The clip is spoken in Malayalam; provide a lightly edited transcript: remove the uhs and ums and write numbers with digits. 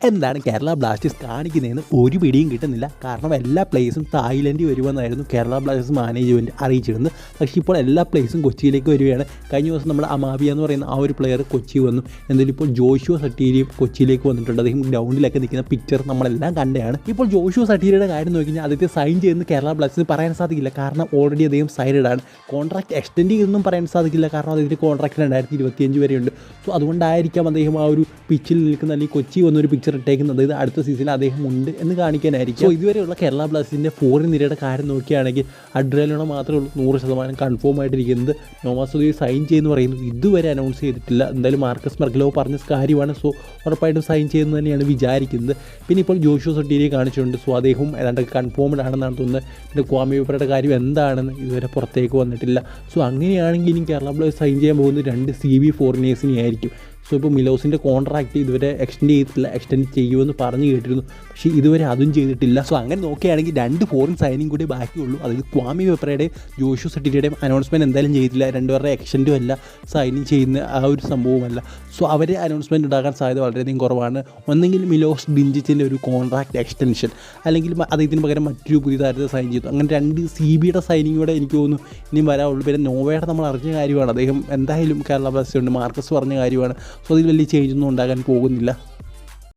എന്താണ് കേരള ബ്ലാസ്റ്റേഴ്സ് കാണിക്കുന്നതെന്ന് ഒരു പിടിയും കിട്ടുന്നില്ല. കാരണം എല്ലാ പ്ലേസും തായ്ലൻഡിൽ വരുമെന്നായിരുന്നു കേരള ബ്ലാസ്റ്റേഴ്സ് മാനേജ്മെൻറ്റ് അറിയിച്ചിരുന്നത്. പക്ഷേ ഇപ്പോൾ എല്ലാ പ്ലേസും കൊച്ചിയിലേക്ക് വരികയാണ്. കഴിഞ്ഞ ദിവസം നമ്മുടെ അമാബിയ എന്ന് പറയുന്ന ആ ഒരു പ്ലെയർ കൊച്ചി വന്നു. എന്തായാലും ഇപ്പോൾ ജോഷുവ സട്ടീരിയും കൊച്ചിയിലേക്ക് വന്നിട്ടുണ്ട്. അദ്ദേഹം ഗ്രൗണ്ടിലൊക്കെ നിൽക്കുന്ന പിക്ചർ നമ്മളെല്ലാം കണ്ടതാണ്. ഇപ്പോൾ ജോഷുവ സട്ടീരിയുടെ കാര്യം നോക്കി കഴിഞ്ഞാൽ അദ്ദേഹത്തെ സൈൻ ചെയ്യുന്ന കേരള ബ്ലാസ്റ്റേഴ്സ് പറയാൻ സാധിക്കില്ല. കാരണം ഓൾറെഡി അദ്ദേഹം സൈഡാണ്. കോൺട്രാക്ട് എക്സ്റ്റെൻഡ് ചെയ്തൊന്നും പറയാൻ സാധിക്കില്ല. കാരണം അദ്ദേഹത്തിൻ്റെ കോൺട്രാക്ട് 2025 വരെയുണ്ട്. സോ അതുകൊണ്ടായിരിക്കാം അദ്ദേഹം ആ ഒരു പിച്ചിൽ നിൽക്കുന്ന അല്ലെങ്കിൽ കൊച്ചി വന്നൊരു പിക്ചർ ഇട്ടേക്കുന്നത്. ഇത് അടുത്ത സീസണിൽ അദ്ദേഹം ഉണ്ട് എന്ന് കാണിക്കാനായിരിക്കും. സോ ഇതുവരെയുള്ള കേരള ബ്ലാസ്റ്റേഴ്സിൻ്റെ ഫോറിൻ നിരയുടെ കാര്യം നോക്കുകയാണെങ്കിൽ അഡ്രിയാലോണ മാത്രമേ ഉള്ളൂ 100% കൺഫേം ആയിട്ടിരിക്കുന്നത്. നോവാസുദി സൈൻ ചെയ്യുമെന്ന് പറയുന്നു. ഇതുവരെ അനൗൺസ് ചെയ്തിട്ടില്ല. എന്തായാലും മാർക്കസ് മെർക്കലോ പറഞ്ഞ കാര്യമാണ്. സോ ഉറപ്പായിട്ടും സൈൻ ചെയ്യുന്നത് തന്നെയാണ് വിചാരിക്കുന്നത്. പിന്നെ ഇപ്പോൾ ജോഷുവ സട്ടീരിയെ കാണിച്ചിട്ടുണ്ട്. സോ അദ്ദേഹം ഏതാണ്ട് കൺഫേംഡ് ആണെന്നാണ് തോന്നുന്നത്. പിന്നെ ക്വാമി പെപ്പറയുടെ കാര്യം എന്താണെന്ന് ഇതുവരെ പുറത്തേക്ക് വന്നിട്ടില്ല. സോ അങ്ങനെയാണെങ്കിൽ ഇനി കേരള ബ്ലാസ്റ്റേഴ്സ് സൈൻ ചെയ്യാൻ പോകുന്നത് 2 CB ഫോറിനേഴ്സിനെ ആയിരിക്കും. സോ ഇപ്പോൾ മിലോസിൻ്റെ കോൺട്രാക്റ്റ് ഇതുവരെ എക്സ്റ്റെൻഡ് ചെയ്തിട്ടില്ല. എക്സ്റ്റെൻഡ് ചെയ്യുമെന്ന് പറഞ്ഞു കേട്ടിരുന്നു. പക്ഷേ ഇതുവരെ അതും ചെയ്തിട്ടില്ല. സോ അങ്ങനെ നോക്കുകയാണെങ്കിൽ 2 ഫോറിൻ സൈനിങ് കൂടി ബാക്കിയുള്ളൂ. അതായത് ക്വാമി പെപ്പറയുടെയും ജോഷുവ സട്ടീരിയുടെയും അനൗൺസ്മെൻറ്റ് എന്തായാലും ചെയ്തിട്ടില്ല. 2 പേരുടെ എക്സ്റ്റെൻഡും അല്ല, സൈനിങ് ചെയ്യുന്ന ആ ഒരു സംഭവമല്ല. സോ അവർ അനൗൺസ്മെൻറ്റ് ഉണ്ടാകാൻ സാധ്യത വളരെയധികം കുറവാണ്. ഒന്നെങ്കിൽ മിലോസ് ഡിഞ്ചിച്ചിൻ്റെ ഒരു കോൺട്രാക്ട് എക്സ്റ്റൻഷൻ, അല്ലെങ്കിൽ അദ്ദേഹത്തിന് പകരം മറ്റൊരു പുതിയ താരത്തെ സൈൻ ചെയ്തു. അങ്ങനെ 2 CBയുടെ സൈനിങ്ങോടെ എനിക്ക് തോന്നുന്നു ഇനിയും വരാവുള്ളൂ. പിന്നെ നോവയുടെ നമ്മൾ അറിഞ്ഞ കാര്യമാണ്. അദ്ദേഹം എന്തായാലും കേരള ബ്ലാസ്റ്റേഴ്സ് ഉണ്ട്, മാർക്കസ് പറഞ്ഞ കാര്യമാണ്. സോ അതിൽ വലിയ ചേഞ്ചൊന്നും ഉണ്ടാകാൻ പോകുന്നില്ല.